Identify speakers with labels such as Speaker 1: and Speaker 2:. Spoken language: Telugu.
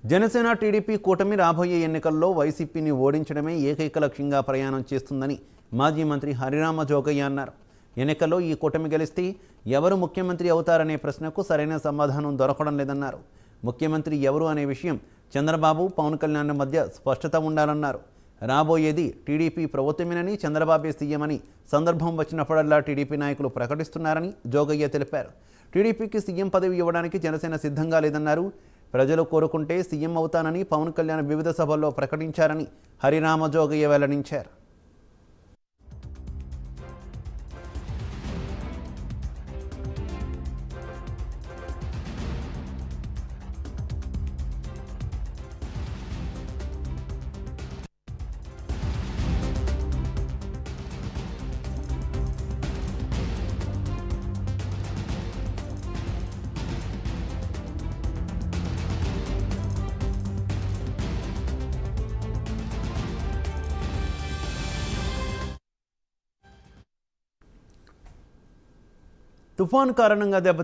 Speaker 1: జనసేన టీడీపీ కూటమి రాబోయే ఎన్నికల్లో వైసీపీని ఓడించడమే ఏకైక లక్ష్యంగా ప్రయాణం చేస్తుందని మాజీ మంత్రి హరిరామ జోగయ్య అన్నారు. ఎన్నికల్లో ఈ కూటమి గెలిస్తే ఎవరు ముఖ్యమంత్రి అవుతారనే ప్రశ్నకు సరైన సమాధానం దొరకడం లేదన్నారు. ముఖ్యమంత్రి ఎవరు అనే విషయం చంద్రబాబు, పవన్ కళ్యాణ్ మధ్య స్పష్టత ఉండాలన్నారు. రాబోయేది టీడీపీ ప్రభుత్వమేనని, చంద్రబాబే సీఎం అని సందర్భం వచ్చినప్పుడల్లా టీడీపీ నాయకులు ప్రకటిస్తున్నారని జోగయ్య తెలిపారు. టీడీపీకి సీఎం పదవి ఇవ్వడానికి జనసేన సిద్ధంగా లేదన్నారు. ప్రజలు కోరుకుంటే సీఎం అవుతానని పవన్ కళ్యాణ్ వివిధ సభల్లో ప్రకటించారని హరిరామ జోగయ్య వెల్లడించారు. తుఫాను కారణంగా